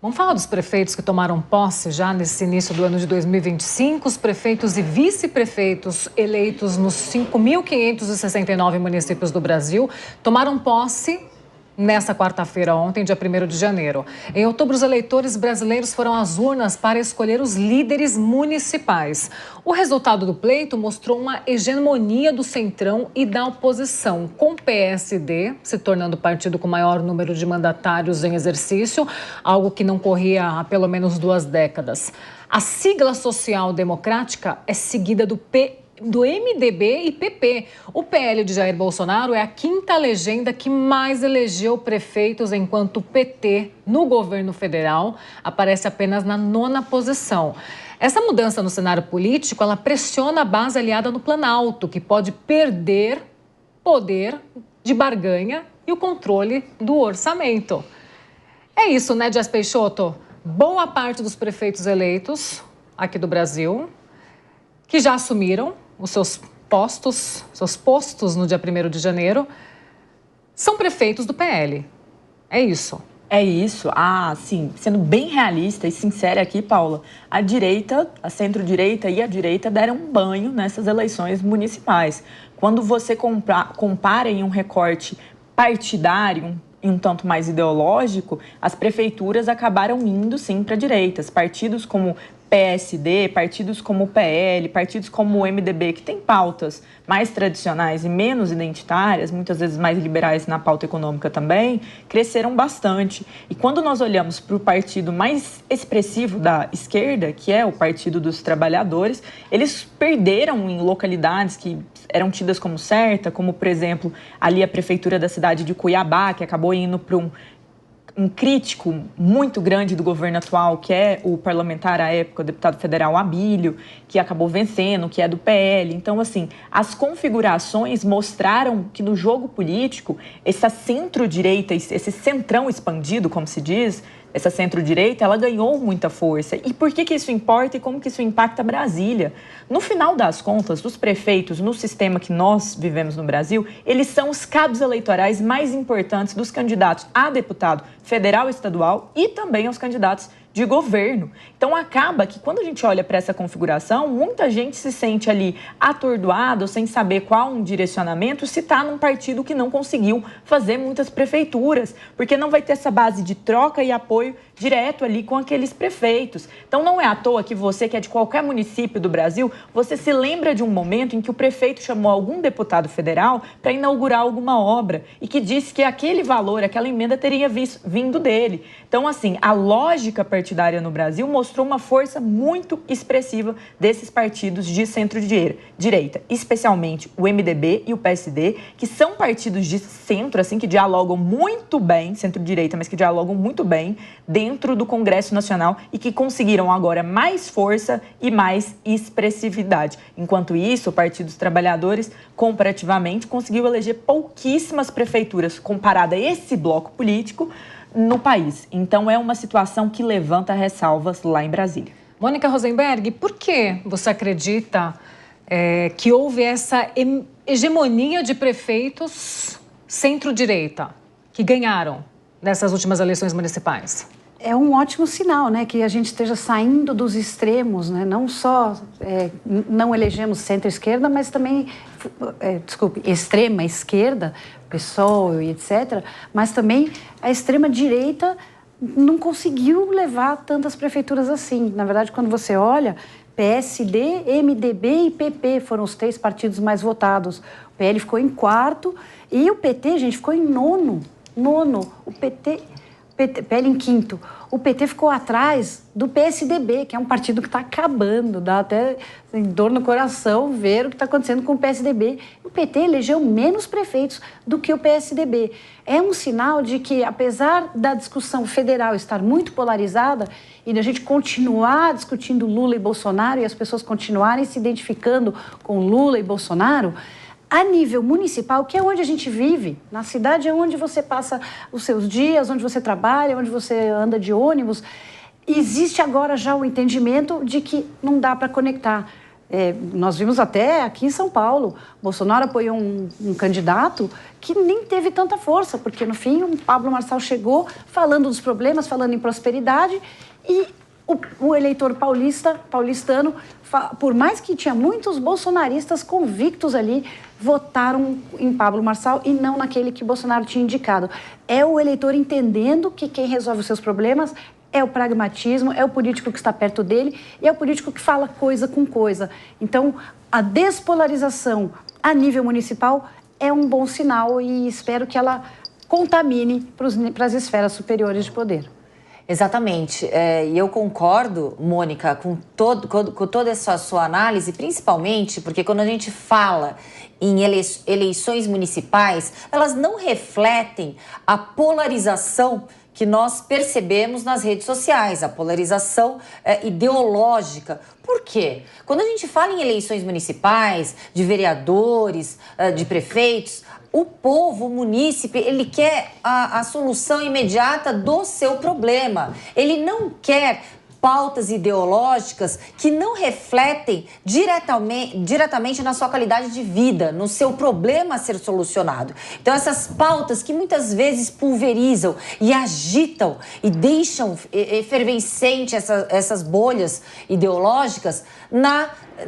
Vamos falar dos prefeitos que tomaram posse já nesse início do ano de 2025. Os prefeitos e vice-prefeitos eleitos nos 5.569 municípios do Brasil tomaram posse nesta quarta-feira, ontem, dia 1º de janeiro. Em outubro, os eleitores brasileiros foram às urnas para escolher os líderes municipais. O resultado do pleito mostrou uma hegemonia do centrão e da oposição, com o PSD se tornando o partido com maior número de mandatários em exercício, algo que não corria há pelo menos 2 décadas. A sigla social-democrática é seguida do MDB e PP. O PL de Jair Bolsonaro é a 5ª legenda que mais elegeu prefeitos, enquanto o PT, no governo federal, aparece apenas na 9ª posição. Essa mudança no cenário político, ela pressiona a base aliada no Planalto, que pode perder poder de barganha e o controle do orçamento. É isso, né, Dias Peixoto? Boa parte dos prefeitos eleitos aqui do Brasil, que já assumiram os seus postos no dia 1º de janeiro, são prefeitos do PL. É isso. É isso. Sim, sendo bem realista e sincera aqui, Paula, a direita, a centro-direita e a direita deram um banho nessas eleições municipais. Quando você compara em um recorte partidário, um tanto mais ideológico, as prefeituras acabaram indo, sim, para a direita. Partidos como PSD, partidos como o PL, partidos como o MDB, que têm pautas mais tradicionais e menos identitárias, muitas vezes mais liberais na pauta econômica também, cresceram bastante. E quando nós olhamos para o partido mais expressivo da esquerda, que é o Partido dos Trabalhadores, eles perderam em localidades que eram tidas como certa, como, por exemplo, ali a prefeitura da cidade de Cuiabá, que acabou indo para um crítico muito grande do governo atual, que é o parlamentar à época, o deputado federal Abílio, que acabou vencendo, que é do PL. Então, assim, as configurações mostraram que no jogo político, essa centro-direita, esse centrão expandido, como se diz, essa centro-direita, ela ganhou muita força. E por que isso importa e como que isso impacta Brasília? No final das contas, os prefeitos, no sistema que nós vivemos no Brasil, eles são os cabos eleitorais mais importantes dos candidatos a deputado federal e estadual e também aos candidatos de governo. Então, acaba que quando a gente olha para essa configuração, muita gente se sente ali atordoado, sem saber qual um direcionamento, se está num partido que não conseguiu fazer muitas prefeituras, porque não vai ter essa base de troca e apoio direto ali com aqueles prefeitos. Então, não é à toa que você, que é de qualquer município do Brasil, você se lembra de um momento em que o prefeito chamou algum deputado federal para inaugurar alguma obra e que disse que aquele valor, aquela emenda teria vindo dele. Então, assim, a lógica partidária no Brasil mostrou uma força muito expressiva desses partidos de centro-direita, especialmente o MDB e o PSD, que são partidos de centro, assim, que dialogam muito bem, centro-direita, mas que dialogam muito bem dentro do Congresso Nacional e que conseguiram agora mais força e mais expressividade. Enquanto isso, o Partido dos Trabalhadores, comparativamente, conseguiu eleger pouquíssimas prefeituras comparada a esse bloco político no país. Então, é uma situação que levanta ressalvas lá em Brasília. Mônica Rosenberg, por que você acredita que houve essa hegemonia de prefeitos centro-direita que ganharam nessas últimas eleições municipais? É um ótimo sinal, né, que a gente esteja saindo dos extremos, né, não só não elegemos centro-esquerda, mas também, extrema esquerda, PSOL e etc., mas também a extrema-direita não conseguiu levar tantas prefeituras assim. Na verdade, quando você olha, PSD, MDB e PP foram os 3 partidos mais votados. O PL ficou em 4º e o PT, gente, ficou em nono. O PL em 5º. O PT ficou atrás do PSDB, que é um partido que está acabando, dá até dor no coração ver o que está acontecendo com o PSDB. O PT elegeu menos prefeitos do que o PSDB. É um sinal de que, apesar da discussão federal estar muito polarizada e da gente continuar discutindo Lula e Bolsonaro e as pessoas continuarem se identificando com Lula e Bolsonaro, a nível municipal, que é onde a gente vive, na cidade é onde você passa os seus dias, onde você trabalha, onde você anda de ônibus, existe agora já o entendimento de que não dá para conectar. Nós vimos até aqui em São Paulo, Bolsonaro apoiou um candidato que nem teve tanta força, porque no fim o Pablo Marçal chegou falando dos problemas, falando em prosperidade, e o eleitor paulistano, por mais que tinha muitos bolsonaristas convictos ali, votaram em Pablo Marçal e não naquele que Bolsonaro tinha indicado. É o eleitor entendendo que quem resolve os seus problemas é o pragmatismo, é o político que está perto dele e é o político que fala coisa com coisa. Então, a despolarização a nível municipal é um bom sinal e espero que ela contamine para as esferas superiores de poder. Exatamente. E eu concordo, Mônica, com toda essa sua análise, principalmente porque quando a gente fala em eleições municipais, elas não refletem a polarização que nós percebemos nas redes sociais, a polarização ideológica. Por quê? Quando a gente fala em eleições municipais, de vereadores, de prefeitos, o povo, o munícipe, ele quer a solução imediata do seu problema. Ele não quer pautas ideológicas que não refletem diretamente na sua qualidade de vida, no seu problema a ser solucionado. Então, essas pautas que muitas vezes pulverizam e agitam e deixam efervescente essas bolhas ideológicas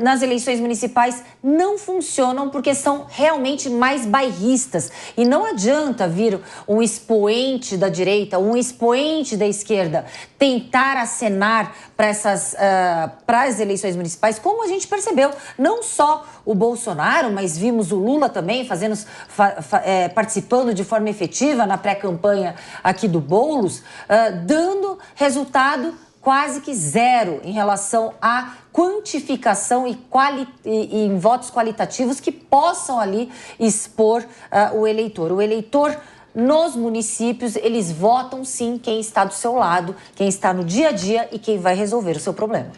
nas eleições municipais não funcionam porque são realmente mais bairristas. E não adianta vir um expoente da direita, um expoente da esquerda tentar acenar para as eleições municipais, como a gente percebeu, não só o Bolsonaro, mas vimos o Lula também participando de forma efetiva na pré-campanha aqui do Boulos, dando resultado quase que zero em relação à quantificação e em votos qualitativos que possam ali expor o eleitor. O eleitor nos municípios, eles votam sim quem está do seu lado, quem está no dia a dia e quem vai resolver o seu problema.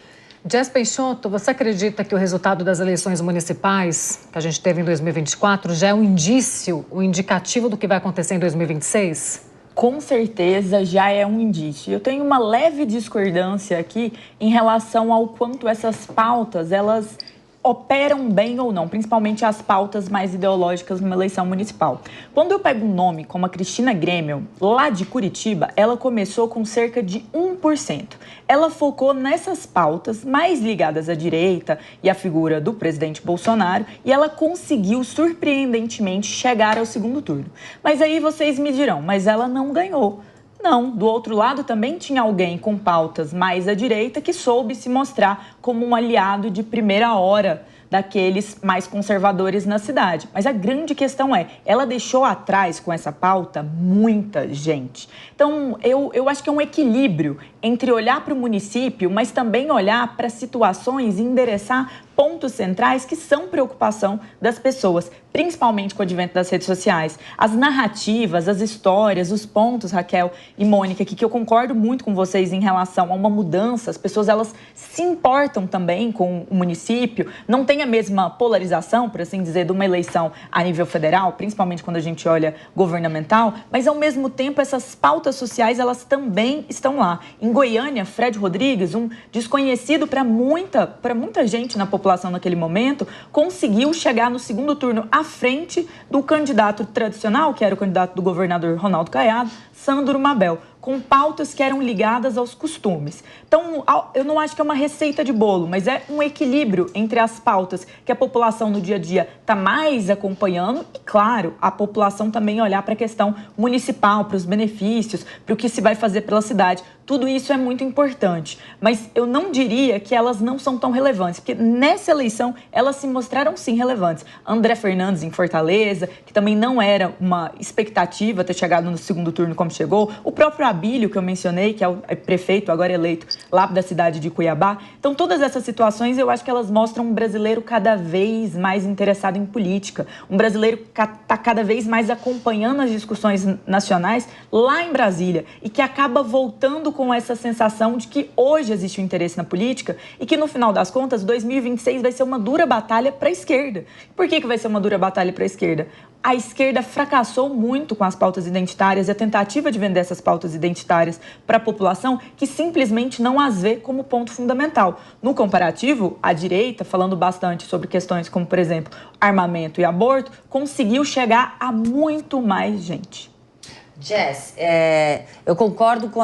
Jess Peixoto, você acredita que o resultado das eleições municipais que a gente teve em 2024 já é um indicativo do que vai acontecer em 2026? Com certeza já é um indício. Eu tenho uma leve discordância aqui em relação ao quanto essas pautas, elas operam bem ou não, principalmente as pautas mais ideológicas numa eleição municipal. Quando eu pego um nome como a Cristina Grêmio, lá de Curitiba, ela começou com cerca de 1%. Ela focou nessas pautas mais ligadas à direita e à figura do presidente Bolsonaro e ela conseguiu, surpreendentemente, chegar ao segundo turno. Mas aí vocês me dirão, mas ela não ganhou. Não, do outro lado também tinha alguém com pautas mais à direita que soube se mostrar como um aliado de primeira hora daqueles mais conservadores na cidade. Mas a grande questão ela deixou atrás com essa pauta muita gente. Então, eu acho que é um equilíbrio entre olhar para o município, mas também olhar para situações e endereçar pontos centrais que são preocupação das pessoas, principalmente com o advento das redes sociais. As narrativas, as histórias, os pontos, Raquel e Mônica, que eu concordo muito com vocês em relação a uma mudança, as pessoas elas se importam também com o município, não tem a mesma polarização, por assim dizer, de uma eleição a nível federal, principalmente quando a gente olha governamental, mas ao mesmo tempo essas pautas sociais elas também estão lá. Em Goiânia, Fred Rodrigues, um desconhecido para muita gente na população naquele momento, conseguiu chegar no segundo turno à frente do candidato tradicional, que era o candidato do governador Ronaldo Caiado, Sandro Mabel, com pautas que eram ligadas aos costumes. Então, eu não acho que é uma receita de bolo, mas é um equilíbrio entre as pautas que a população no dia a dia está mais acompanhando e, claro, a população também olhar para a questão municipal, para os benefícios, para o que se vai fazer pela cidade. Tudo isso é muito importante, mas eu não diria que elas não são tão relevantes, porque nessa eleição elas se mostraram sim relevantes. André Fernandes em Fortaleza, que também não era uma expectativa ter chegado no segundo turno como chegou, o próprio Abílio, que eu mencionei, que é o prefeito agora eleito lá da cidade de Cuiabá. Então, todas essas situações eu acho que elas mostram um brasileiro cada vez mais interessado em política, um brasileiro que está cada vez mais acompanhando as discussões nacionais lá em Brasília e que acaba voltando com essa sensação de que hoje existe um interesse na política e que, no final das contas, 2026 vai ser uma dura batalha para a esquerda. Por que vai ser uma dura batalha para a esquerda? A esquerda fracassou muito com as pautas identitárias e a tentativa de vender essas pautas identitárias para a população que simplesmente não as vê como ponto fundamental. No comparativo, a direita, falando bastante sobre questões como, por exemplo, armamento e aborto, conseguiu chegar a muito mais gente. Jess, eu concordo com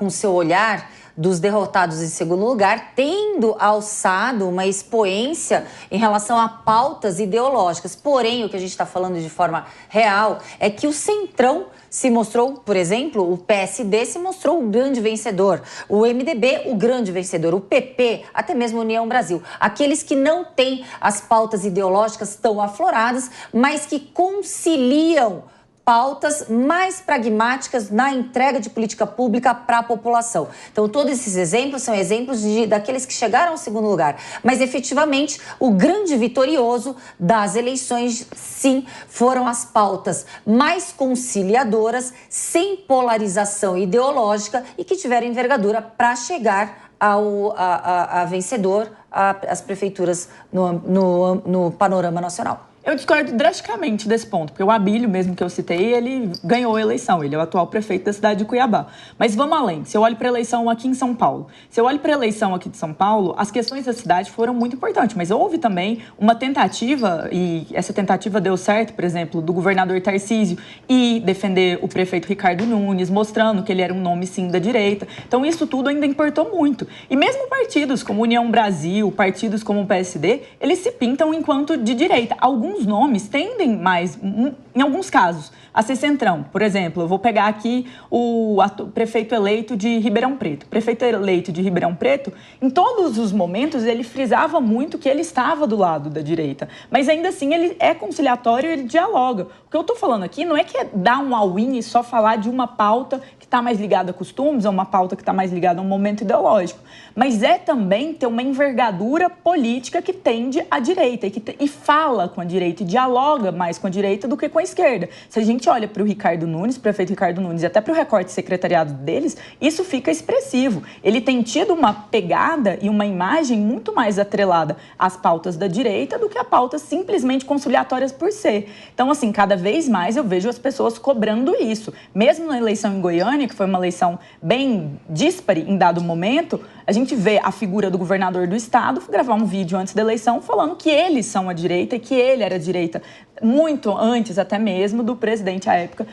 o seu olhar dos derrotados em segundo lugar, tendo alçado uma expoência em relação a pautas ideológicas. Porém, o que a gente está falando de forma real é que o Centrão se mostrou, por exemplo, o PSD se mostrou o grande vencedor, o MDB o grande vencedor, o PP, até mesmo a União Brasil. Aqueles que não têm as pautas ideológicas tão afloradas, mas que conciliam pautas mais pragmáticas na entrega de política pública para a população. Então, todos esses exemplos são exemplos daqueles que chegaram ao segundo lugar. Mas, efetivamente, o grande vitorioso das eleições, sim, foram as pautas mais conciliadoras, sem polarização ideológica e que tiveram envergadura para chegar a vencedor, as prefeituras no panorama nacional. Eu discordo drasticamente desse ponto, porque o Abílio, mesmo que eu citei, ele ganhou a eleição, ele é o atual prefeito da cidade de Cuiabá. Mas vamos além, se eu olho para a eleição aqui em São Paulo, se eu olho para a eleição aqui de São Paulo, as questões da cidade foram muito importantes, mas houve também uma tentativa, e essa tentativa deu certo, por exemplo, do governador Tarcísio, e defender o prefeito Ricardo Nunes, mostrando que ele era um nome, sim, da direita. Então, isso tudo ainda importou muito. E mesmo partidos como União Brasil, partidos como o PSD, eles se pintam enquanto de direita. Alguns nomes tendem mais, em alguns casos, a ser centrão. Por exemplo, eu vou pegar aqui o prefeito eleito de Ribeirão Preto. O prefeito eleito de Ribeirão Preto, em todos os momentos, ele frisava muito que ele estava do lado da direita. Mas ainda assim, ele é conciliatório e ele dialoga. O que eu estou falando aqui não é que é dar um all-in e só falar de uma pauta que está mais ligada a costumes, ou uma pauta que está mais ligada a um momento ideológico. Mas é também ter uma envergadura política que tende à direita e fala com a direita e dialoga mais com a direita do que com a esquerda. Se a gente olha para o Ricardo Nunes, prefeito Ricardo Nunes, e até para o recorte secretariado deles, isso fica expressivo. Ele tem tido uma pegada e uma imagem muito mais atrelada às pautas da direita do que a pautas simplesmente conciliatórias por ser. Então, assim, cada vez mais eu vejo as pessoas cobrando isso. Mesmo na eleição em Goiânia, que foi uma eleição bem díspare em dado momento, a gente vê a figura do governador do estado gravar um vídeo antes da eleição falando que eles são a direita e que ele era a direita muito antes até mesmo do presidente à época,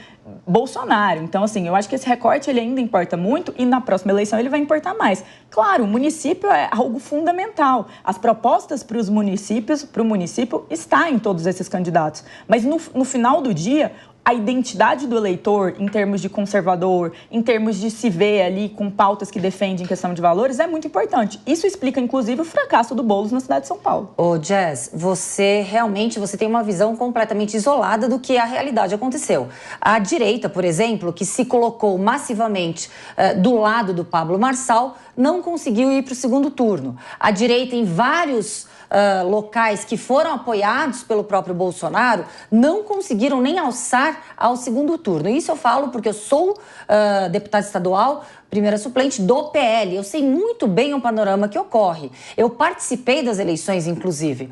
Bolsonaro. Então, assim, eu acho que esse recorte ele ainda importa muito e na próxima eleição ele vai importar mais. Claro, o município é algo fundamental. As propostas para os municípios, para o município, está em todos esses candidatos. Mas no final do dia, a identidade do eleitor, em termos de conservador, em termos de se ver ali com pautas que defendem questão de valores, é muito importante. Isso explica, inclusive, o fracasso do Boulos na cidade de São Paulo. Ô, Jess, você tem uma visão completamente isolada do que a realidade aconteceu. A direita, por exemplo, que se colocou massivamente do lado do Pablo Marçal, não conseguiu ir para o segundo turno. A direita, em vários locais que foram apoiados pelo próprio Bolsonaro, não conseguiram nem alçar ao segundo turno. Isso eu falo porque eu sou deputada estadual, primeira suplente do PL. Eu sei muito bem o panorama que ocorre. Eu participei das eleições, inclusive,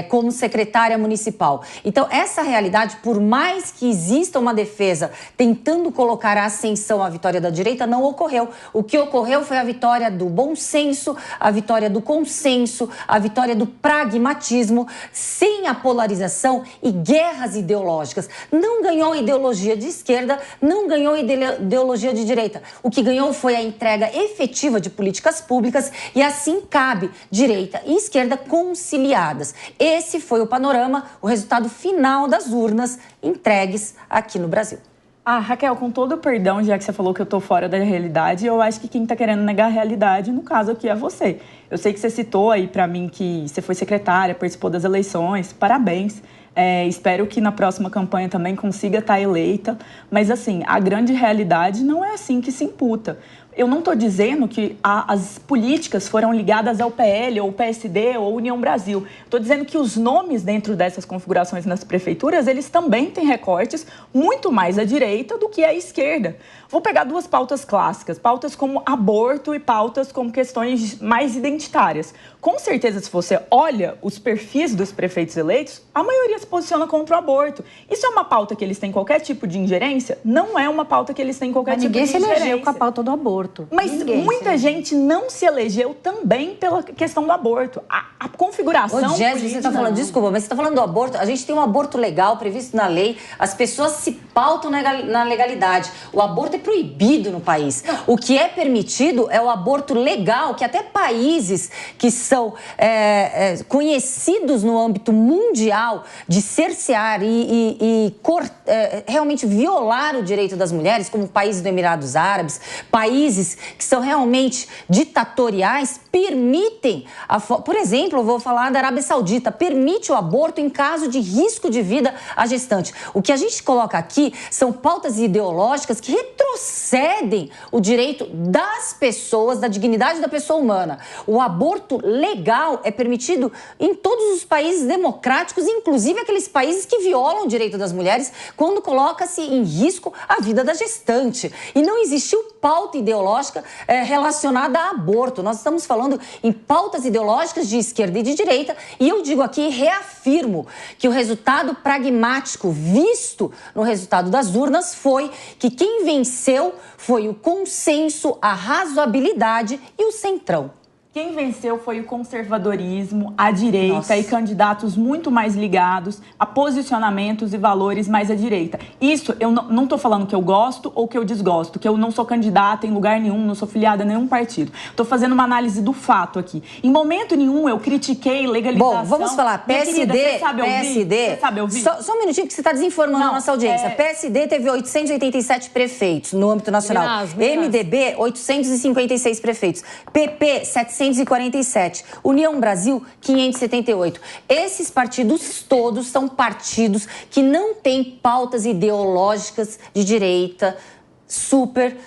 como secretária municipal. Então, essa realidade, por mais que exista uma defesa tentando colocar a ascensão à vitória da direita, não ocorreu. O que ocorreu foi a vitória do bom senso, a vitória do consenso, a vitória do pragmatismo, sem a polarização e guerras ideológicas. Não ganhou ideologia de esquerda, não ganhou ideologia de direita. O que ganhou foi a entrega efetiva de políticas públicas e assim cabe direita e esquerda conciliadas. Esse foi o panorama, o resultado final das urnas entregues aqui no Brasil. Raquel, com todo o perdão, já que você falou que eu tô fora da realidade, eu acho que quem tá querendo negar a realidade, no caso aqui, é você. Eu sei que você citou aí pra mim que você foi secretária, participou das eleições, parabéns. Espero que na próxima campanha também consiga estar eleita, mas assim, a grande realidade não é assim que se imputa. eu não estou dizendo que as políticas foram ligadas ao PL, ou PSD, ou União Brasil. Estou dizendo que os nomes dentro dessas configurações nas prefeituras, eles também têm recortes muito mais à direita do que à esquerda. Vou pegar duas pautas clássicas, pautas como aborto e pautas como questões mais identitárias. Com certeza, se você olha os perfis dos prefeitos eleitos, a maioria se posiciona contra o aborto. Isso é uma pauta que eles têm qualquer tipo de ingerência? Não é uma pauta que eles têm qualquer tipo de ingerência. Ninguém se elegeu com a pauta do aborto. Mas muita gente não se elegeu também pela questão do aborto. A configuração... Ô, Jéssica, você está falando, desculpa, mas você está falando do aborto, a gente tem um aborto legal previsto na lei, as pessoas se pautam na legalidade. O aborto é proibido no país. O que é permitido é o aborto legal, que até países que são conhecidos no âmbito mundial de cercear e realmente violar o direito das mulheres, como países do Emirados Árabes, países que são realmente ditatoriais, permitem, por exemplo, eu vou falar da Arábia Saudita, permite o aborto em caso de risco de vida à gestante. O que a gente coloca aqui são pautas ideológicas que retrocedem o direito das pessoas, da dignidade da pessoa humana. O aborto legal é permitido em todos os países democráticos, inclusive aqueles países que violam o direito das mulheres quando coloca-se em risco a vida da gestante. E não existiu pauta ideológica relacionada a aborto. Nós estamos falando em pautas ideológicas de esquerda e de direita, e eu digo aqui, reafirmo, que o resultado pragmático visto no resultado das urnas foi que quem venceu foi o consenso, a razoabilidade e o centrão. Quem venceu foi o conservadorismo, a direita. Nossa. E candidatos muito mais ligados a posicionamentos e valores mais à direita. Isso, eu não estou falando que eu gosto ou que eu desgosto, que eu não sou candidata em lugar nenhum, não sou filiada a nenhum partido. Estou fazendo uma análise do fato aqui. Em momento nenhum eu critiquei legalização. Bom, vamos falar, PSD, querida, PSD, sabe ouvir? Só um minutinho que você está desinformando a nossa audiência. PSD teve 887 prefeitos no âmbito nacional. MDB, 856 prefeitos. PP, 747. União Brasil, 578. Esses partidos todos são partidos que não têm pautas ideológicas de direita super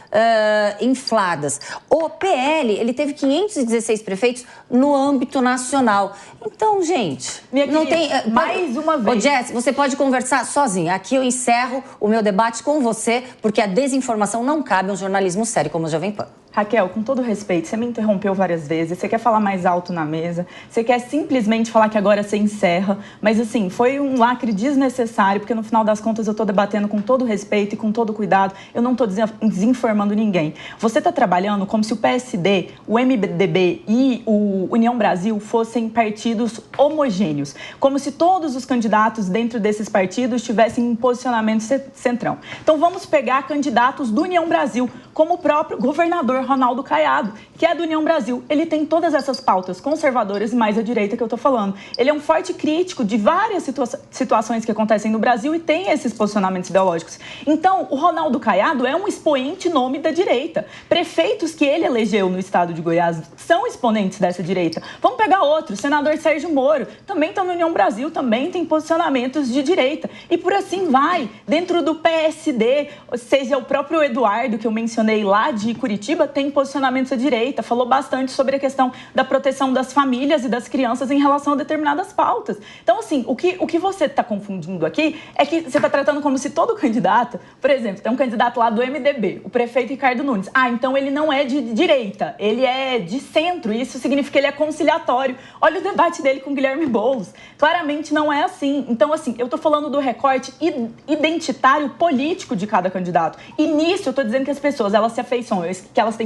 infladas. O PL, ele teve 516 prefeitos no âmbito nacional. Então, gente, minha não querida, tem... mais uma vez... Ô, Jess, você pode conversar sozinha. Aqui eu encerro o meu debate com você, porque a desinformação não cabe a um jornalismo sério como o Jovem Pan. Raquel, com todo respeito, você me interrompeu várias vezes, você quer falar mais alto na mesa, você quer simplesmente falar que agora você encerra, mas assim, foi um lacre desnecessário, porque no final das contas eu estou debatendo com todo respeito e com todo cuidado, eu não estou desinformando ninguém. Você está trabalhando como se o PSD, o MDB e o União Brasil fossem partidos homogêneos, como se todos os candidatos dentro desses partidos tivessem um posicionamento centrão. Então vamos pegar candidatos do União Brasil, como o próprio governador Ronaldo Caiado, que é do União Brasil. Ele tem todas essas pautas conservadoras e mais à direita que eu estou falando. Ele é um forte crítico de várias situações que acontecem no Brasil e tem esses posicionamentos ideológicos. Então, o Ronaldo Caiado é um expoente nome da direita. Prefeitos que ele elegeu no estado de Goiás são exponentes dessa direita. Vamos pegar outro, o senador Sérgio Moro, também está no União Brasil, também tem posicionamentos de direita. E por assim vai. Dentro do PSD, ou seja, o próprio Eduardo, que eu mencionei lá de Curitiba, tem posicionamentos à direita, falou bastante sobre a questão da proteção das famílias e das crianças em relação a determinadas pautas. Então, assim, o que você está confundindo aqui é que você está tratando como se todo candidato, por exemplo, tem um candidato lá do MDB, o prefeito Ricardo Nunes. Ah, então ele não é de direita, ele é de centro, e isso significa que ele é conciliatório. Olha o debate dele com Guilherme Boulos. Claramente não é assim. Então, assim, eu estou falando do recorte identitário político de cada candidato. E nisso eu estou dizendo que as pessoas, elas se afeiçoam, que elas têm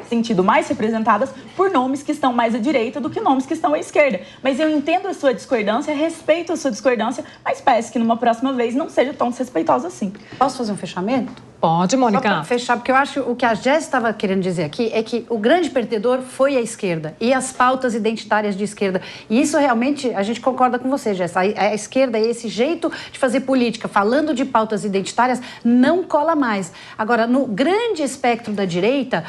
sentido mais representadas por nomes que estão mais à direita do que nomes que estão à esquerda. Mas eu entendo a sua discordância, respeito a sua discordância, mas peço que numa próxima vez não seja tão desrespeitosa assim. Posso fazer um fechamento? Pode, Mônica. Só para fechar, porque eu acho que o que a Jéssica estava querendo dizer aqui é que o grande perdedor foi a esquerda e as pautas identitárias de esquerda. E isso realmente, a gente concorda com você, Jéssica. A esquerda e esse jeito de fazer política, falando de pautas identitárias, não cola mais. Agora, no grande espectro da direita,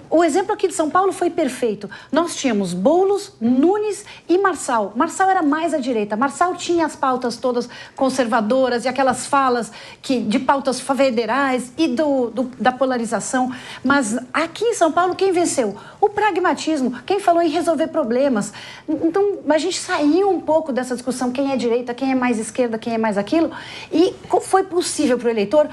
o exemplo aqui de São Paulo foi perfeito. Nós tínhamos Boulos, Nunes e Marçal. Marçal era mais à direita. Marçal tinha as pautas todas conservadoras e aquelas falas de pautas federais. sociais e da polarização. Mas aqui em São Paulo, quem venceu? O pragmatismo. Quem falou em resolver problemas. Então, a gente saiu um pouco dessa discussão, quem é direita, quem é mais esquerda, quem é mais aquilo, e foi possível para o eleitor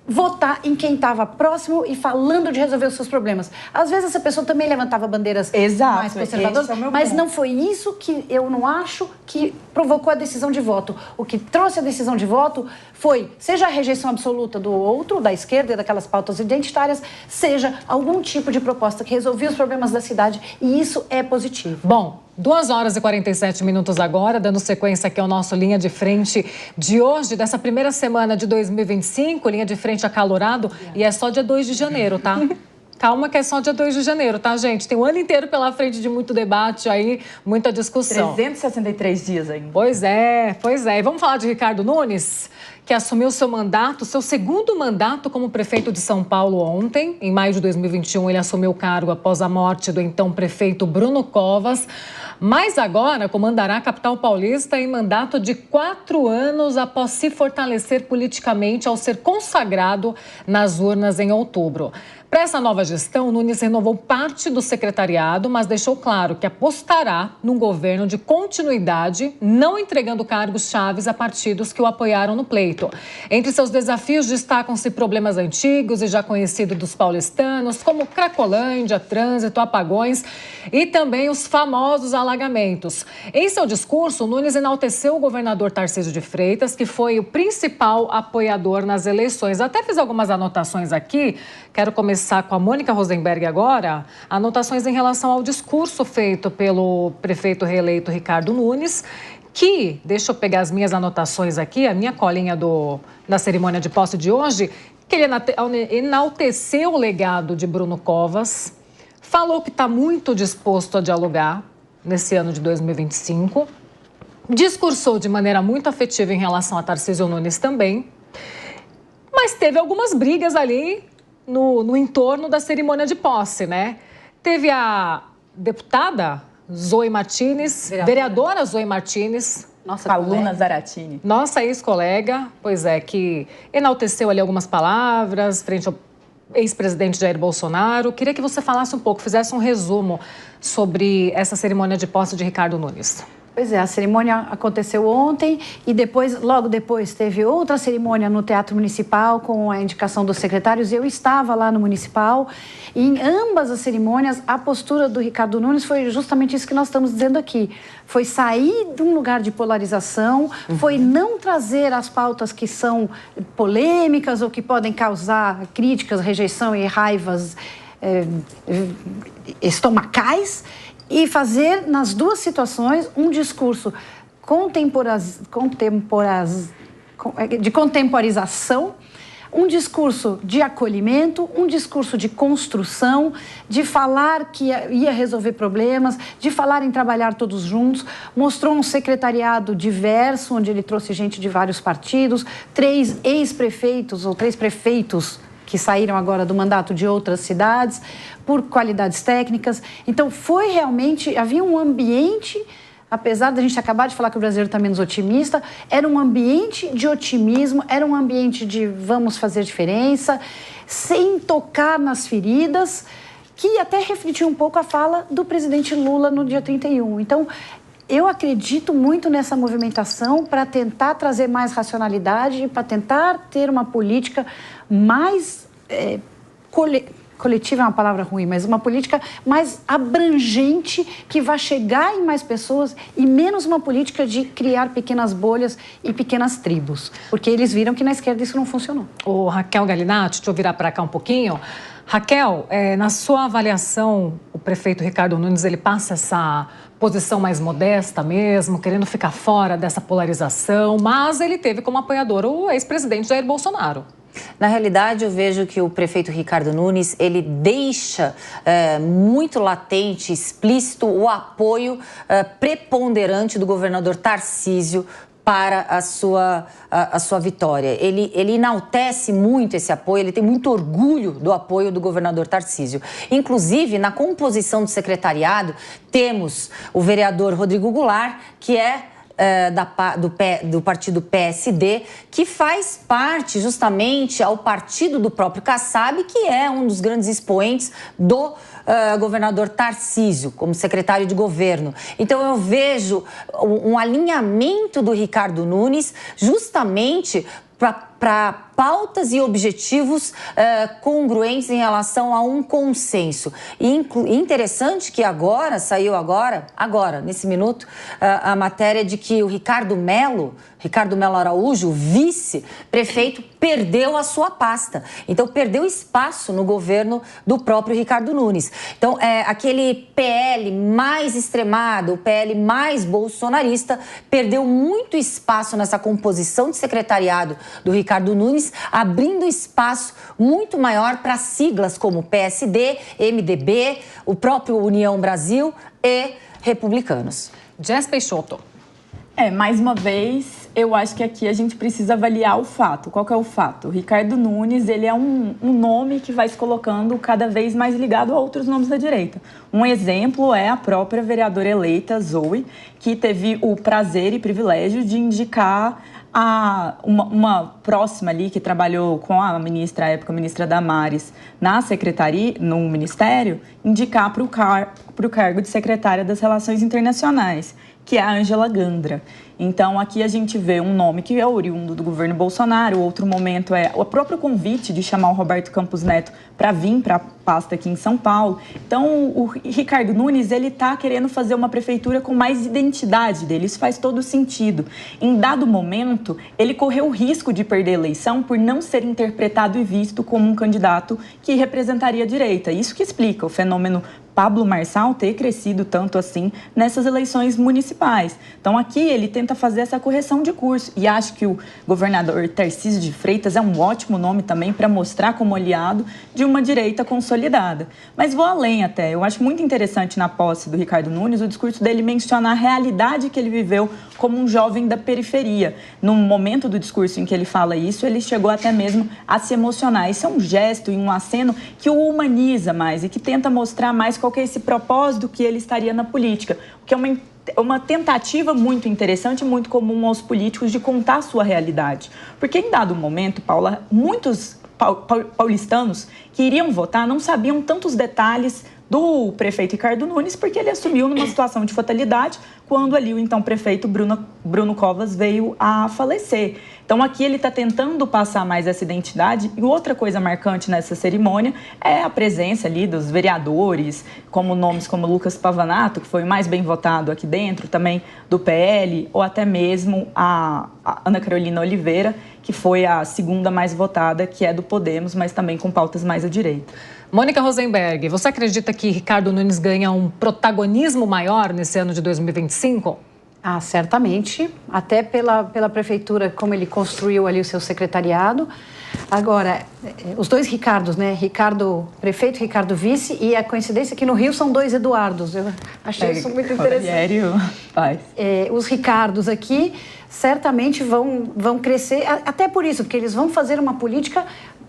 votar em quem estava próximo e falando de resolver os seus problemas. Às vezes essa pessoa também levantava bandeiras mais conservadoras, mas não foi isso que eu não acho que provocou a decisão de voto. O que trouxe a decisão de voto foi, seja a rejeição absoluta do outro, da esquerda e daquelas pautas identitárias, seja algum tipo de proposta que resolvia os problemas da cidade, e isso é positivo. Bom, 2 horas e 47 minutos agora, dando sequência aqui ao nosso Linha de Frente de hoje, dessa primeira semana de 2025, Linha de Frente acalorado, e é só dia 2 de janeiro, tá? Calma que é só dia 2 de janeiro, tá, gente? Tem um ano inteiro pela frente de muito debate aí, muita discussão. 363 dias ainda. Pois é. E vamos falar de Ricardo Nunes, que assumiu seu mandato, seu segundo mandato como prefeito de São Paulo ontem. Em maio de 2021, ele assumiu o cargo após a morte do então prefeito Bruno Covas. Mas agora comandará a capital paulista em mandato de 4 anos após se fortalecer politicamente ao ser consagrado nas urnas em outubro. Para essa nova gestão, Nunes renovou parte do secretariado, mas deixou claro que apostará num governo de continuidade, não entregando cargos chaves a partidos que o apoiaram no pleito. Entre seus desafios destacam-se problemas antigos e já conhecidos dos paulistanos, como Cracolândia, trânsito, apagões e também os famosos alagamentos. Em seu discurso, Nunes enalteceu o governador Tarcísio de Freitas, que foi o principal apoiador nas eleições. Até fiz algumas anotações aqui, quero começar com a Mônica Rosenberg agora, anotações em relação ao discurso feito pelo prefeito reeleito Ricardo Nunes, que, deixa eu pegar as minhas anotações aqui, a minha colinha da cerimônia de posse de hoje, que ele enalteceu o legado de Bruno Covas, falou que está muito disposto a dialogar nesse ano de 2025, discursou de maneira muito afetiva em relação a Tarcísio Nunes também, mas teve algumas brigas ali no entorno da cerimônia de posse, né? Teve a deputada Zoe Martins, vereadora Zoe Martins, nossa Paluna Zaratini, nossa ex-colega, pois é, que enalteceu ali algumas palavras frente ao ex-presidente Jair Bolsonaro. Queria que você falasse um pouco, fizesse um resumo sobre essa cerimônia de posse de Ricardo Nunes. Pois é, a cerimônia aconteceu ontem e logo depois teve outra cerimônia no Teatro Municipal com a indicação dos secretários. Eu estava lá no Municipal e em ambas as cerimônias a postura do Ricardo Nunes foi justamente isso que nós estamos dizendo aqui. Foi sair de um lugar de polarização, foi não trazer as pautas que são polêmicas ou que podem causar críticas, rejeição e raivas estomacais, e fazer, nas duas situações, um discurso de contemporização, um discurso de acolhimento, um discurso de construção, de falar que ia resolver problemas, de falar em trabalhar todos juntos. Mostrou um secretariado diverso, onde ele trouxe gente de vários partidos, 3 ex-prefeitos ou 3 prefeitos que saíram agora do mandato de outras cidades, por qualidades técnicas. Então, havia um ambiente, apesar da gente acabar de falar que o brasileiro está menos otimista, era um ambiente de otimismo, era um ambiente de vamos fazer diferença, sem tocar nas feridas, que até refletiu um pouco a fala do presidente Lula no dia 31. Então, eu acredito muito nessa movimentação para tentar trazer mais racionalidade e para tentar ter uma política mais coletiva é uma palavra ruim, mas uma política mais abrangente que vai chegar em mais pessoas e menos uma política de criar pequenas bolhas e pequenas tribos, porque eles viram que na esquerda isso não funcionou. Ô, Raquel Galinatti, deixa eu virar para cá um pouquinho. Raquel, na sua avaliação, o prefeito Ricardo Nunes, ele passa essa posição mais modesta mesmo, querendo ficar fora dessa polarização, mas ele teve como apoiador o ex-presidente Jair Bolsonaro. Na realidade, eu vejo que o prefeito Ricardo Nunes, ele deixa muito latente, explícito, o apoio preponderante do governador Tarcísio para a sua vitória. Ele enaltece muito esse apoio, ele tem muito orgulho do apoio do governador Tarcísio. Inclusive, na composição do secretariado, temos o vereador Rodrigo Goulart, que é do partido PSD, que faz parte justamente ao partido do próprio Kassab, que é um dos grandes expoentes do governador Tarcísio, como secretário de governo. Então eu vejo um alinhamento do Ricardo Nunes justamente para pautas e objetivos congruentes em relação a um consenso. E interessante que saiu agora, nesse minuto, a matéria de que o Ricardo Melo Araújo, vice-prefeito, perdeu a sua pasta. Então, perdeu espaço no governo do próprio Ricardo Nunes. Então, aquele PL mais extremado, o PL mais bolsonarista, perdeu muito espaço nessa composição de secretariado do Ricardo Nunes, abrindo espaço muito maior para siglas como PSD, MDB, o próprio União Brasil e republicanos. Jess Peixoto. Mais uma vez, eu acho que aqui a gente precisa avaliar o fato. Qual que é o fato? O Ricardo Nunes, ele é um nome que vai se colocando cada vez mais ligado a outros nomes da direita. Um exemplo é a própria vereadora eleita, Zoe, que teve o prazer e privilégio de indicar uma próxima ali que trabalhou com a ministra, à época, a ministra Damares, na secretaria, no ministério, indicar para o cargo de secretária das Relações Internacionais, que é a Ângela Gandra. Então, aqui a gente vê um nome que é oriundo do governo Bolsonaro. Outro momento é o próprio convite de chamar o Roberto Campos Neto para vir para a pasta aqui em São Paulo. Então, o Ricardo Nunes, ele está querendo fazer uma prefeitura com mais identidade dele. Isso faz todo sentido. Em dado momento, ele correu o risco de perder a eleição por não ser interpretado e visto como um candidato que representaria a direita. Isso que explica o fenômeno Pablo Marçal ter crescido tanto assim nessas eleições municipais. Então, aqui ele tenta fazer essa correção de curso e acho que o governador Tarcísio de Freitas é um ótimo nome também para mostrar como aliado de uma direita consolidada. Mas vou além até. Eu acho muito interessante na posse do Ricardo Nunes o discurso dele mencionar a realidade que ele viveu como um jovem da periferia. No momento do discurso em que ele fala isso, ele chegou até mesmo a se emocionar. Isso é um gesto e um aceno que o humaniza mais e que tenta mostrar mais qual que é esse propósito que ele estaria na política, o que é uma tentativa muito interessante, muito comum aos políticos de contar a sua realidade. Porque em dado momento, Paula, muitos paulistanos que iriam votar não sabiam tantos detalhes do prefeito Ricardo Nunes, porque ele assumiu numa situação de fatalidade quando ali o então prefeito Bruno Covas veio a falecer. Então aqui ele está tentando passar mais essa identidade. E outra coisa marcante nessa cerimônia é a presença ali dos vereadores, como nomes como Lucas Pavanato, que foi o mais bem votado aqui dentro, também do PL, ou até mesmo a Ana Carolina Oliveira, que foi a segunda mais votada, que é do Podemos, mas também com pautas mais à direita. Mônica Rosenberg, você acredita que Ricardo Nunes ganha um protagonismo maior nesse ano de 2025? Certamente, até pela prefeitura, como ele construiu ali o seu secretariado. Agora, os dois Ricardos, né? Ricardo prefeito, Ricardo vice, e a coincidência é que no Rio são dois Eduardos. Eu achei isso muito interessante. Os Ricardos aqui certamente vão crescer, até por isso, porque eles vão fazer uma política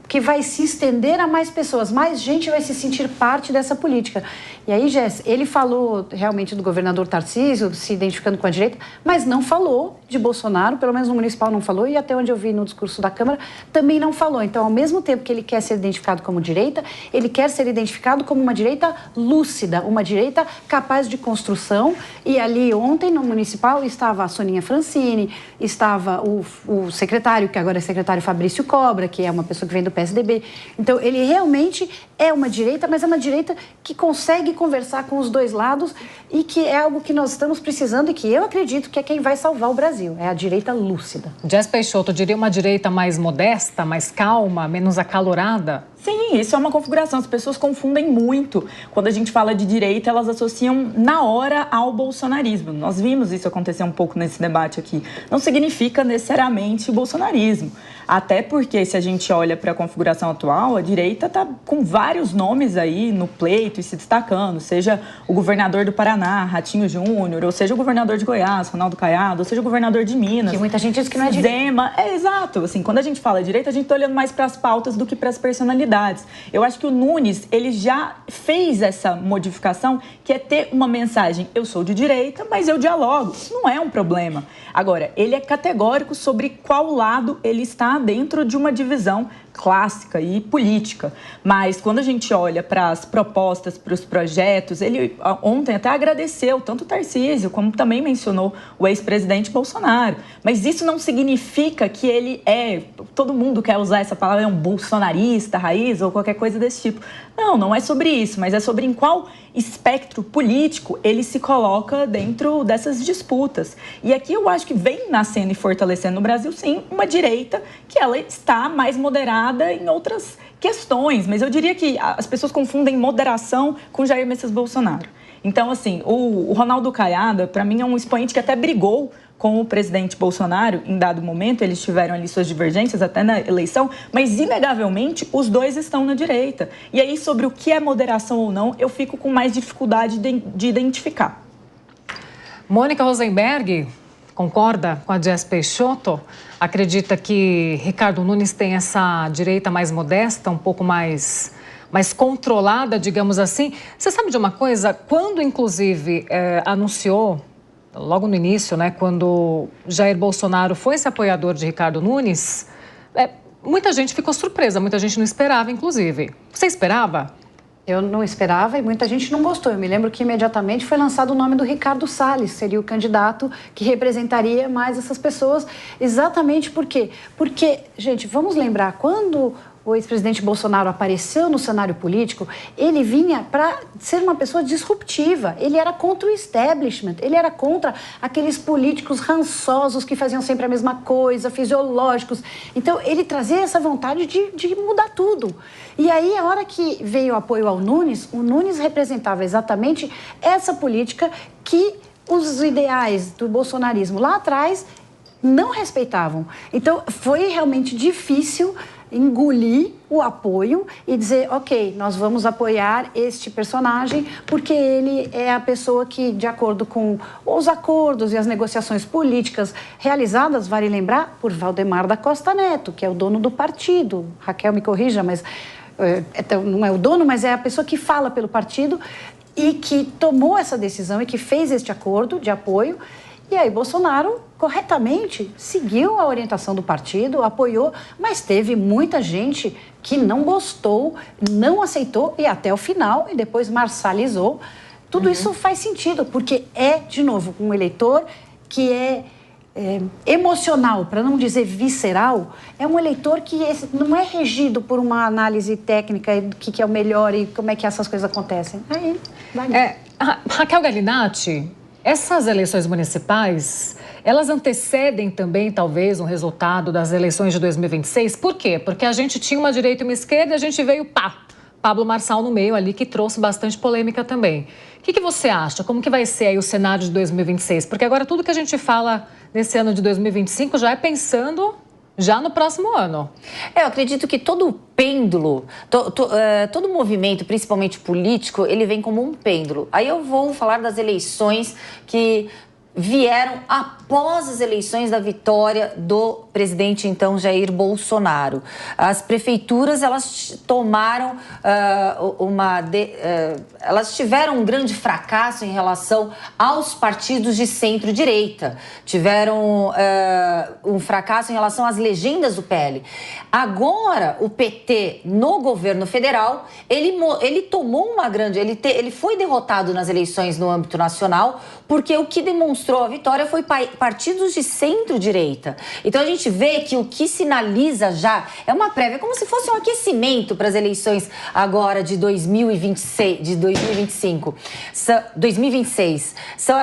que vai se estender a mais pessoas, mais gente vai se sentir parte dessa política. E aí, Jess, ele falou realmente do governador Tarcísio, se identificando com a direita, mas não falou de Bolsonaro, pelo menos no municipal não falou, e até onde eu vi no discurso da Câmara, também não falou. Então, ao mesmo tempo que ele quer ser identificado como direita, ele quer ser identificado como uma direita lúcida, uma direita capaz de construção. E ali ontem, no municipal, estava a Soninha Francini, estava o secretário, que agora é secretário Fabrício Cobra, que é uma pessoa que vem do PSDB. Então, ele realmente é uma direita, mas é uma direita que consegue conversar com os dois lados e que é algo que nós estamos precisando e que eu acredito que é quem vai salvar o Brasil. É a direita lúcida. Jess Peixoto, diria uma direita mais modesta, mais calma, menos acalorada? Sim, isso é uma configuração. As pessoas confundem muito. Quando a gente fala de direita, elas associam na hora ao bolsonarismo. Nós vimos isso acontecer um pouco nesse debate aqui. Não significa necessariamente o bolsonarismo. Até porque, se a gente olha para a configuração atual, a direita está com vários nomes aí no pleito e se destacando. Seja o governador do Paraná, Ratinho Júnior, ou seja o governador de Goiás, Ronaldo Caiado, ou seja o governador de Minas. Que muita gente diz que não é direita. Exato. Assim, quando a gente fala direita, a gente está olhando mais para as pautas do que para as personalidades. possibilidades. Eu acho que o Nunes, ele já fez essa modificação, que é ter uma mensagem: eu sou de direita, mas eu dialogo. Isso não é um problema. Agora, ele é categórico sobre qual lado ele está dentro de uma divisão clássica e política. Mas quando a gente olha para as propostas, para os projetos, ele ontem até agradeceu tanto o Tarcísio, como também mencionou o ex-presidente Bolsonaro. Mas isso não significa que ele todo mundo quer usar essa palavra, é um bolsonarista raiz ou qualquer coisa desse tipo. Não, não é sobre isso, mas é sobre em qual espectro político ele se coloca dentro dessas disputas. E aqui eu acho que vem nascendo e fortalecendo no Brasil, sim, uma direita que ela está mais moderada em outras questões, mas eu diria que as pessoas confundem moderação com Jair Messias Bolsonaro. Então, assim, o Ronaldo Caiado, para mim, é um expoente que até brigou com o presidente Bolsonaro em dado momento. Eles tiveram ali suas divergências até na eleição, mas, inegavelmente, os dois estão na direita. E aí, sobre o que é moderação ou não, eu fico com mais dificuldade de identificar. Mônica Rosenberg concorda com a Jess Peixoto? Acredita que Ricardo Nunes tem essa direita mais modesta, um pouco mais controlada, digamos assim? Você sabe de uma coisa? Quando, inclusive, anunciou, logo no início, né, quando Jair Bolsonaro foi esse apoiador de Ricardo Nunes, muita gente ficou surpresa, muita gente não esperava, inclusive. Você esperava? Eu não esperava e muita gente não gostou. Eu me lembro que imediatamente foi lançado o nome do Ricardo Salles, seria o candidato que representaria mais essas pessoas. Exatamente por quê? Porque, gente, vamos lembrar, quando o ex-presidente Bolsonaro apareceu no cenário político, ele vinha para ser uma pessoa disruptiva. Ele era contra o establishment, ele era contra aqueles políticos rançosos que faziam sempre a mesma coisa, fisiológicos. Então, ele trazia essa vontade de mudar tudo. E aí, a hora que veio o apoio ao Nunes, o Nunes representava exatamente essa política que os ideais do bolsonarismo lá atrás não respeitavam. Então, foi realmente difícil engolir o apoio e dizer, ok, nós vamos apoiar este personagem porque ele é a pessoa que, de acordo com os acordos e as negociações políticas realizadas, vale lembrar, por Valdemar da Costa Neto, que é o dono do partido. Raquel, me corrija, mas não é o dono, mas é a pessoa que fala pelo partido e que tomou essa decisão e que fez este acordo de apoio. E aí Bolsonaro, corretamente, seguiu a orientação do partido, apoiou, mas teve muita gente que não gostou, não aceitou e até o final, e depois marcializou. Tudo isso faz sentido, porque de novo, um eleitor que é emocional, para não dizer visceral, é um eleitor que não é regido por uma análise técnica do que é o melhor e como é que essas coisas acontecem. Aí, vai. Raquel Galinatti, essas eleições municipais, elas antecedem também, talvez, um resultado das eleições de 2026? Por quê? Porque a gente tinha uma direita e uma esquerda e a gente veio, Pablo Marçal no meio ali, que trouxe bastante polêmica também. O que você acha? Como que vai ser aí o cenário de 2026? Porque agora tudo que a gente fala nesse ano de 2025 já é pensando já no próximo ano. Eu acredito que todo pêndulo, todo movimento, principalmente político, ele vem como um pêndulo. Aí eu vou falar das eleições que vieram após as eleições da vitória do presidente, então, Jair Bolsonaro. As prefeituras, elas tomaram elas tiveram um grande fracasso em relação aos partidos de centro-direita. Tiveram um fracasso em relação às legendas do PL. Agora, o PT, no governo federal, ele tomou uma grande... Ele foi derrotado nas eleições no âmbito nacional, porque o que demonstrou a vitória foi partidos de centro-direita. Então, a gente vê que o que sinaliza já é uma prévia, como se fosse um aquecimento para as eleições agora de 2026, de 2025. 2026. São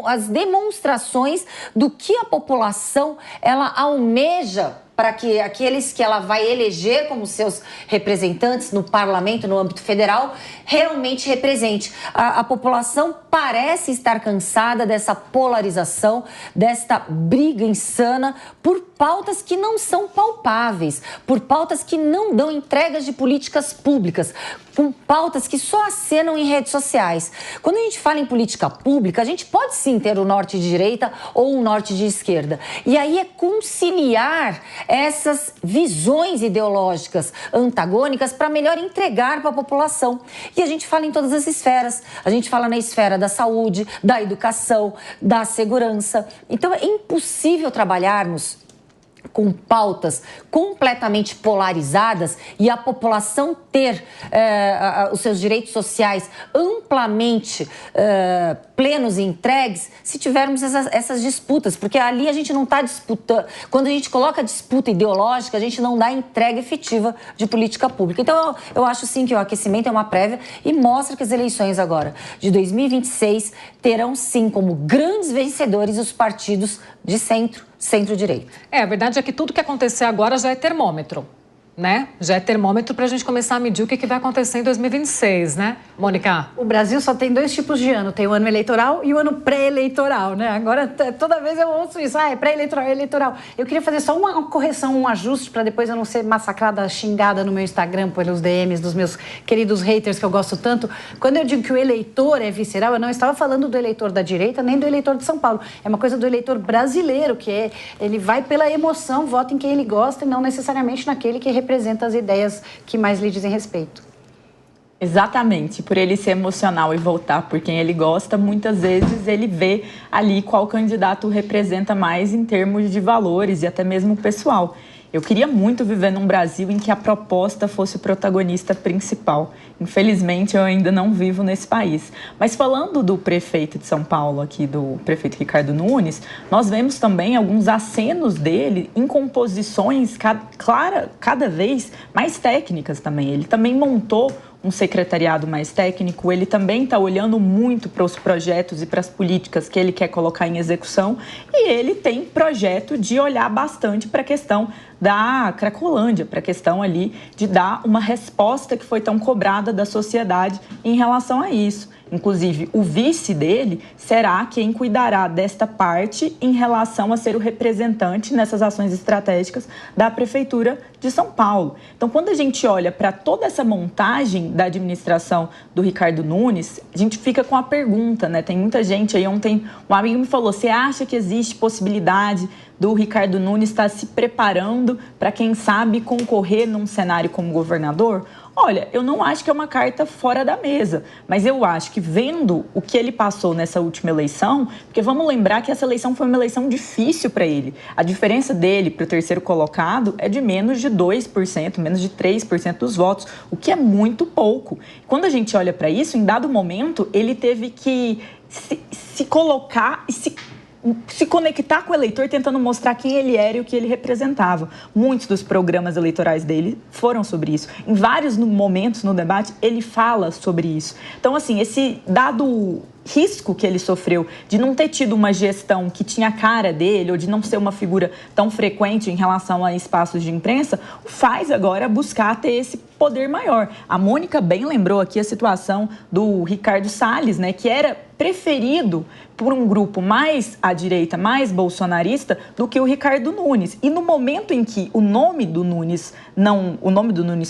as demonstrações do que a população ela almeja para que aqueles que ela vai eleger como seus representantes no parlamento, no âmbito federal, realmente represente. A população parece estar cansada dessa polarização, desta briga insana por pautas que não são palpáveis, por pautas que não dão entregas de políticas públicas. com pautas que só acenam em redes sociais. Quando a gente fala em política pública, a gente pode sim ter o norte de direita ou o norte de esquerda. E aí é conciliar essas visões ideológicas antagônicas para melhor entregar para a população. E a gente fala em todas as esferas. A gente fala na esfera da saúde, da educação, da segurança. Então é impossível trabalharmos com pautas completamente polarizadas e a população ter os seus direitos sociais amplamente plenos e entregues se tivermos essas disputas, porque ali a gente não está disputando. Quando a gente coloca disputa ideológica, a gente não dá entrega efetiva de política pública. Então eu acho sim que o aquecimento é uma prévia e mostra que as eleições agora de 2026 terão sim como grandes vencedores os partidos de centro-direita. A verdade é que tudo que acontecer agora já é termômetro, né? Já é termômetro para a gente começar a medir o que vai acontecer em 2026, né, Mônica? O Brasil só tem 2 tipos de ano, tem o ano eleitoral e o ano pré-eleitoral, né? Agora, toda vez eu ouço isso, é pré-eleitoral, é eleitoral. Eu queria fazer só uma correção, um ajuste, para depois eu não ser massacrada, xingada no meu Instagram pelos DMs dos meus queridos haters que eu gosto tanto. Quando eu digo que o eleitor é visceral, eu não estava falando do eleitor da direita, nem do eleitor de São Paulo. É uma coisa do eleitor brasileiro, que ele vai pela emoção, vota em quem ele gosta e não necessariamente naquele que representa as ideias que mais lhe dizem respeito. Exatamente, por ele ser emocional e votar por quem ele gosta, muitas vezes ele vê ali qual candidato representa mais em termos de valores e até mesmo pessoal. Eu queria muito viver num Brasil em que a proposta fosse o protagonista principal. Infelizmente, eu ainda não vivo nesse país. Mas falando do prefeito de São Paulo, aqui do prefeito Ricardo Nunes, nós vemos também alguns acenos dele em composições cada vez mais técnicas também. Ele também montou um secretariado mais técnico, ele também está olhando muito para os projetos e para as políticas que ele quer colocar em execução, e ele tem projeto de olhar bastante para a questão da Cracolândia, para a questão ali de dar uma resposta que foi tão cobrada da sociedade em relação a isso. Inclusive, o vice dele será quem cuidará desta parte em relação a ser o representante nessas ações estratégicas da Prefeitura de São Paulo. Então, quando a gente olha para toda essa montagem da administração do Ricardo Nunes, a gente fica com a pergunta, né? Tem muita gente aí, ontem um amigo me falou, você acha que existe possibilidade do Ricardo Nunes estar se preparando para, quem sabe, concorrer num cenário como governador? Olha, eu não acho que é uma carta fora da mesa, mas eu acho que vendo o que ele passou nessa última eleição, porque vamos lembrar que essa eleição foi uma eleição difícil para ele. A diferença dele para o terceiro colocado é de menos de 2%, menos de 3% dos votos, o que é muito pouco. Quando a gente olha para isso, em dado momento, ele teve que se colocar e se conectar com o eleitor, tentando mostrar quem ele era e o que ele representava. Muitos dos programas eleitorais dele foram sobre isso. Em vários momentos no debate, ele fala sobre isso. Então, assim, esse dado risco que ele sofreu de não ter tido uma gestão que tinha a cara dele ou de não ser uma figura tão frequente em relação a espaços de imprensa, o faz agora buscar ter esse poder maior. A Mônica bem lembrou aqui a situação do Ricardo Salles, né, que era preferido por um grupo mais à direita, mais bolsonarista, do que o Ricardo Nunes. E no momento em que o nome do Nunes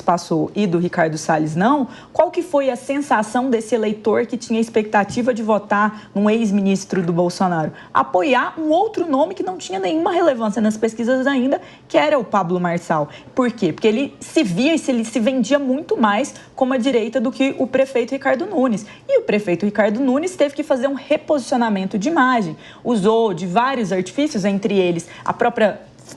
passou e do Ricardo Salles não, qual que foi a sensação desse eleitor que tinha expectativa de votar num ex-ministro do Bolsonaro? Apoiar um outro nome que não tinha nenhuma relevância nas pesquisas ainda, que era o Pablo Marçal. Por quê? Porque ele se via e ele se vendia muito mais como a direita do que o prefeito Ricardo Nunes. E o prefeito Ricardo Nunes teve que fazer um reposicionamento de imagem. Usou de vários artifícios, entre eles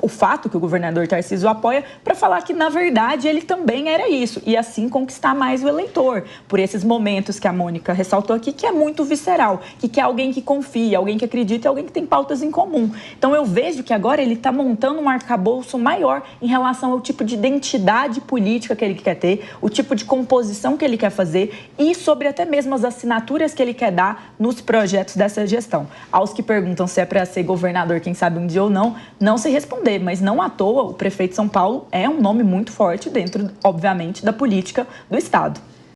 o fato que o governador Tarcísio apoia, para falar que, na verdade, ele também era isso, e assim conquistar mais o eleitor, por esses momentos que a Mônica ressaltou aqui, que é muito visceral, que quer alguém que confia, alguém que acredita e alguém que tem pautas em comum. Então, eu vejo que agora ele está montando um arcabouço maior em relação ao tipo de identidade política que ele quer ter, o tipo de composição que ele quer fazer e sobre até mesmo as assinaturas que ele quer dar nos projetos dessa gestão. Aos que perguntam se é para ser governador, quem sabe um dia ou não, não se responde. Mas não à toa, o prefeito de São Paulo é um nome muito forte dentro, obviamente, da política do Estado.